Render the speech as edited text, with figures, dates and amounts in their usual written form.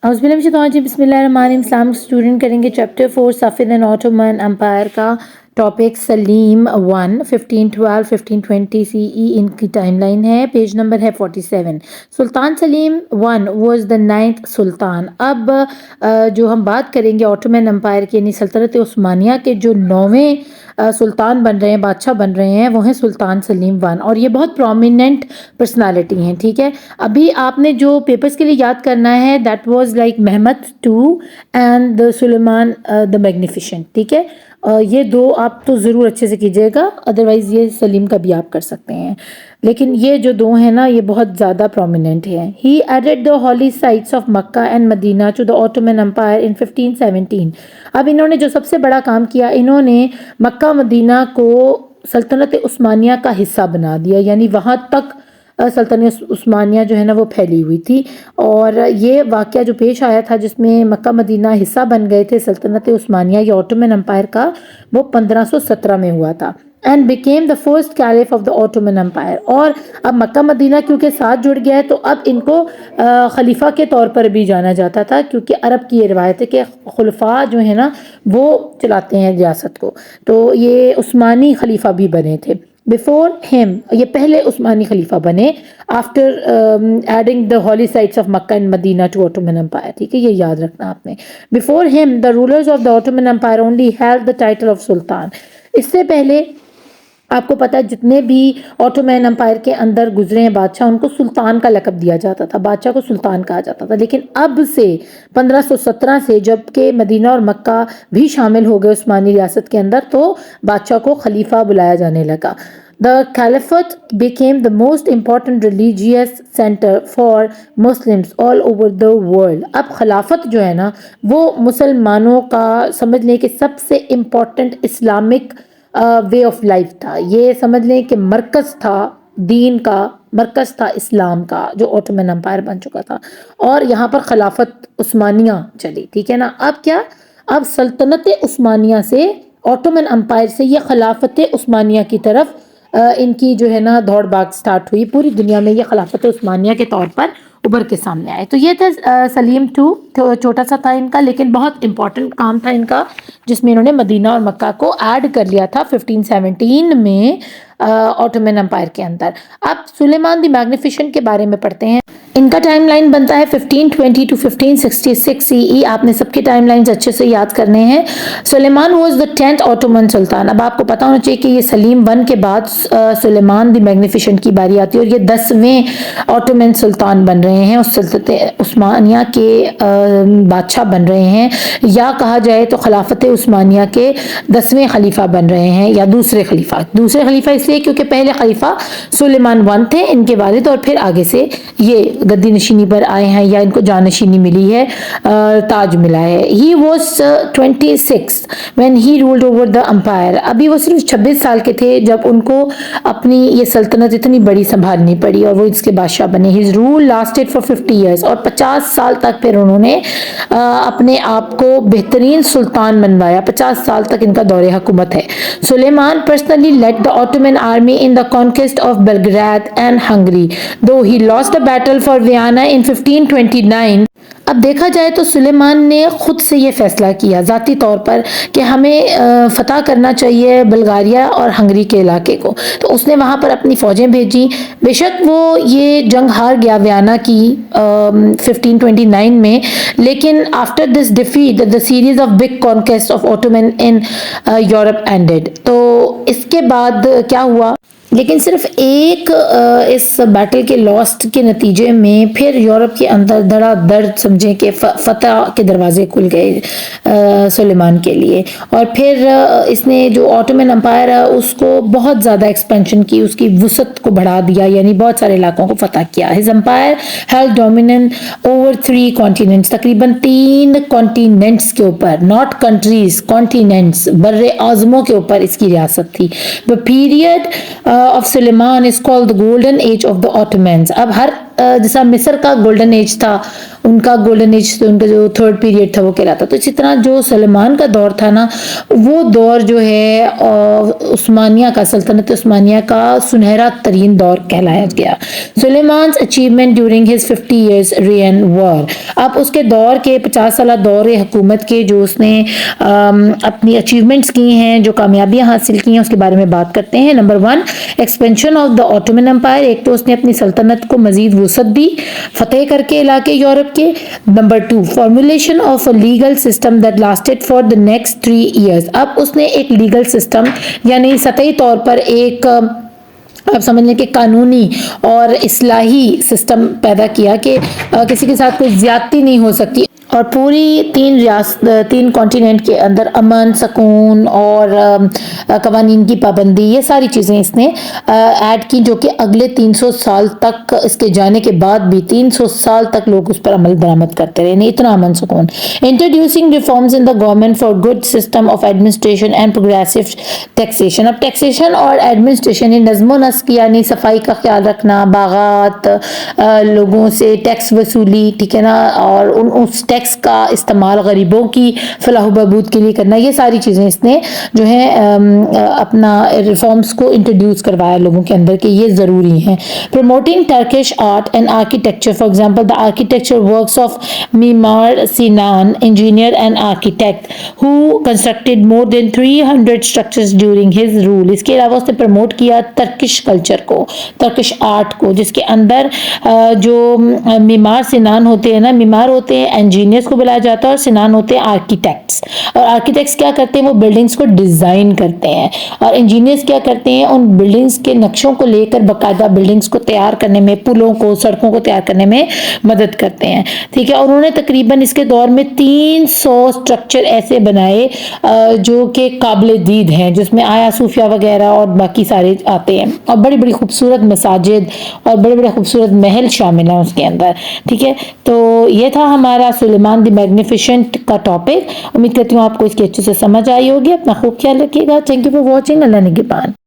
बिस्मिल्लाहिर्रहमानिर्रहीम। Islamic student करेंगे chapter 4 सफ़ीद and Ottoman empire का टॉपिक सलीम 1 1512 1520 CE इनकी टाइमलाइन है। पेज नंबर है 47। सुल्तान सलीम 1 वाज द 9th सुल्तान। अब जो हम बात करेंगे ऑटोमन एम्पायर की यानी सल्तनत उस्मानिया के जो 9वें सुल्तान बन रहे हैं, बादशाह बन रहे हैं, वो हैं सुल्तान सलीम 1 और ये बहुत प्रोमिनेंट पर्सनालिटी हैं। ठीक है, अभी आपने जो पेपर्स के लिए याद करना है that was like Mehmed 2 and the Suleiman the magnificent. ठीक है, ये दो आप तो ज़रूर अच्छे से कीजिएगा, अदरवाइज़ ये सलीम का भी आप कर सकते हैं, लेकिन ये जो दो हैं ना ये बहुत ज़्यादा प्रोमिनेंट हैं। He added the holy sites of Mecca and Medina to the Ottoman empire in 1517। अब इन्होंने जो सबसे बड़ा काम किया, इन्होंने मक्का मदीना को सल्तनत उस्मानिया का हिस्सा बना दिया, यानी वहाँ तक सल्तनत उस्मानिया जो है ना वो फैली हुई थी। और ये वाक़या जो पेश आया था जिसमें मक्का मदीना हिस्सा बन गए थे सल्तनत उस्मानिया या ऑटोमन एम्पायर का, वो 1517 में हुआ था and became the first caliph of the Ottoman empire. और अब मक्का मदीना क्योंकि साथ जुड़ गया है तो अब इनको खलीफा के तौर पर भी जाना जाता था, क्योंकि अरब की ये रिवायत है कि खुलफा जो है ना वो चलाते हैं रियासत को, तो ये उस्मानी खलीफा भी बने थे। बिफोर हिम, ये पहले उस्मानी खलीफा बने after adding the holy sites of Mecca and Medina to Ottoman empire. ठीक है, ये याद रखना आपने। Before him the rulers of the Ottoman empire only had the title of sultan. इससे पहले आपको पता है जितने भी ऑटोमन एम्पायर के अंदर गुजरे हैं बादशाह, उनको सुल्तान का लक़ब दिया जाता था, बादशाह को सुल्तान कहा जाता था। लेकिन अब से 1517 से जबकि मदीना और मक्का भी शामिल हो गए उस्मानी रियासत के अंदर, तो बादशाह को खलीफा बुलाया जाने लगा। The caliphate became the most important religious center for Muslims all over the world। अब खिलाफत जो है ना वो मुसलमानों का समझ लें कि सबसे important Islamic way of life था। ये समझ लें कि मरकज़ था दीन का, मरकज़ था इस्लाम का, जो ऑटोमन एम्पायर बन चुका था और यहाँ पर खिलाफत उस्मानिया चली। ठीक है ना, अब क्या, अब सल्तनत उस्मानिया से, ऑटोमन एम्पायर से ये खिलाफत उस्मानिया की तरफ इनकी जो है ना दौड़ भाग स्टार्ट हुई। पूरी दुनिया में ये खिलाफत उस्मानिया के तौर पर उभर के सामने आए। तो ये था सलीम 2, छोटा सा था इनका लेकिन बहुत इंपॉर्टेंट काम था इनका, जिसमें इन्होंने मदीना और मक्का को ऐड कर लिया था 1517 में ऑटोमन एम्पायर के अंदर। अब सुलेमान द मैग्निफिसेंट के बारे में पढ़ते हैं। इनका टाइमलाइन बनता है 1520 टू 1566 CE। आपने सबके टाइमलाइंस अच्छे से याद करने हैं। Suleiman was the 10th Ottoman sultan. अब आपको पता होना चाहिए कि ये सलीम 1 के बाद सुलेमान द मैग्निफिसेंट की बारी आती है और ये 10वें ऑटोमन सुल्तान बन रहे हैं, उस सल्तनत उस्मानिया के बादशाह बन रहे हैं, या कहा जाए तो खिलाफत उस्मानिया के 10वें खलीफा बन रहे हैं, या दूसरे खलीफा इसलिए क्योंकि पहले खलीफा सुलेमान 1 थे, इनके वालिद, और फिर आगे से ये गद्दी नशीनी पर आए हैं या इनको जानशीनी मिली है, ताज मिला है। He was 26 when he ruled over the empire. अभी वो सिर्फ 26 साल के थे जब उनको अपनी ये सल्तनत इतनी बड़ी संभालनी पड़ी और वो इसके बादशाह बने। His rule lasted for 50 years और 50 साल तक फिर उन्होंने अपने आप को बेहतरीन सुल्तान बनवाया। 50 साल तक इनका दौरे हुकूमत है। Suleiman personally led the Ottoman army in the conquest of Belgrade and Hungary, though he lost the battle for Vienna in 1529। अब देखा जाए तो सुलेमान ने खुद से ये फैसला किया ज़ाती तौर पर कि हमें फतह करना चाहिए बल्गारिया और हंगरी के इलाके को, तो उसने वहाँ पर अपनी फ़ौजें भेजी। बेशक वो ये जंग हार गया वियना की 1529 में, लेकिन after this defeat the series of big conquest of Ottoman in Europe ended. तो इसके बाद क्या हुआ, लेकिन सिर्फ एक इस बैटल के लॉस्ट के नतीजे में फिर यूरोप के अंदर धड़ाधड़ समझें कि फतह के दरवाजे खुल गए सुलेमान के लिए। और फिर इसने जो ऑटोमन एम्पायर है उसको बहुत ज़्यादा एक्सपेंशन की, उसकी वुसत को बढ़ा दिया, यानी बहुत सारे इलाकों को फतह किया। His empire held dominant over 3 continents, तकरीबन 3 कॉन्टिनेंट्स के ऊपर, नॉट कंट्रीज, कॉन्टिनेंट्स, बर्रे आज़मों के ऊपर इसकी रियासत थी। The period of Suleiman is called the golden age of the Ottomans। अब हर جیسا مصر کا گولڈن ایج تھا، ان کا گولڈن ایج، ان کا جو تھرڈ پیریڈ تھا وہ کہلاتا، تو اسی طرح جو سلیمان کا دور تھا نا، وہ دور جو ہے عثمانیہ کا، سلطنت عثمانیہ کا سنہرا ترین دور کہلایا گیا. سلیمان's achievement during his 50 years reign were. اب اس کے دور کے 50 سالہ دور حکومت کے جو اس نے اپنی اچیومنٹس کی ہیں، جو کامیابیاں حاصل کی ہیں، اس کے بارے میں بات کرتے ہیں. Number 1 expansion of the Ottoman empire. ایک تو اس نے اپنی سلطنت کو مزید وسعت دی فتح کر کے علاقے یورپ کے. Number 2 formulation of a legal system that lasted for the next 3 years. اب اس نے ایک لیگل سسٹم یعنی سطحی طور پر ایک آپ سمجھ لیں کہ قانونی اور اصلاحی سسٹم پیدا کیا کہ کسی کے ساتھ کوئی زیادتی نہیں ہو سکتی، اور پوری 3 کانٹیننٹ کے اندر امن، سکون اور قوانین کی پابندی، یہ ساری چیزیں اس نے ایڈ کی، جو کہ اگلے 300 سال تک، اس کے جانے کے بعد بھی 300 سال تک لوگ اس پر عمل درآمد کرتے رہے، اتنا امن سکون. Introducing reforms in the government for good system of administration and progressive taxation. اب ٹیکسیشن اور ایڈمنسٹریشن نظم و نسق یعنی صفائی کا خیال رکھنا، باغات، لوگوں سے ٹیکس وصولی، ٹھیک ہے نا، اور اس ٹیکس کا استعمال غریبوں کی فلاح و بہبود کے لیے کرنا، یہ ساری چیزیں اس نے جو ہے اپنا ریفارمز کو انٹروڈیوس کروایا لوگوں کے اندر کہ یہ ضروری ہیں. Promoting Turkish art and architecture. For example the architecture works of Mimar Sinan engineer and architect who constructed more than 300 structures during his rule. اس کے علاوہ اس نے پروموٹ کیا ترکش کلچر کو، ترکش آرٹ کو، جس کے اندر جو معمار سینان ہوتے ہیں نا، معمار ہوتے ہیں انجینئرز کو بلایا جاتا ہے، اور سینان ہوتے ہیں آرکیٹیکٹس. اور آرکیٹیکٹس کیا کرتے ہیں؟ وہ بلڈنگز کو ڈیزائن کرتے ہیں، اور انجینئرز کیا کرتے ہیں؟ ان بلڈنگز کے نقشوں کو لے کر باقاعدہ بلڈنگز کو تیار کرنے میں، پلوں کو، سڑکوں کو تیار کرنے میں مدد کرتے ہیں، ٹھیک ہے. اور انہوں نے تقریباً اس کے دور میں 300 اسٹرکچر ایسے بنائے جو کہ قابل دید ہیں، جس میں آیا صوفیہ وغیرہ اور باقی سارے آتے ہیں، اور بڑی بڑی خوبصورت مساجد اور بڑے بڑے خوبصورت محل شامل ہیں اس کے اندر، ٹھیک ہے. تو یہ تھا ہمارا سلیمان دی میگنیفیشنٹ کا ٹاپک. امید کرتی ہوں آپ کو اس کی اچھے سے سمجھ آئی ہوگی. اپنا خوب خیال رکھیے گا. Thank you for watching. اللہ نگہبان.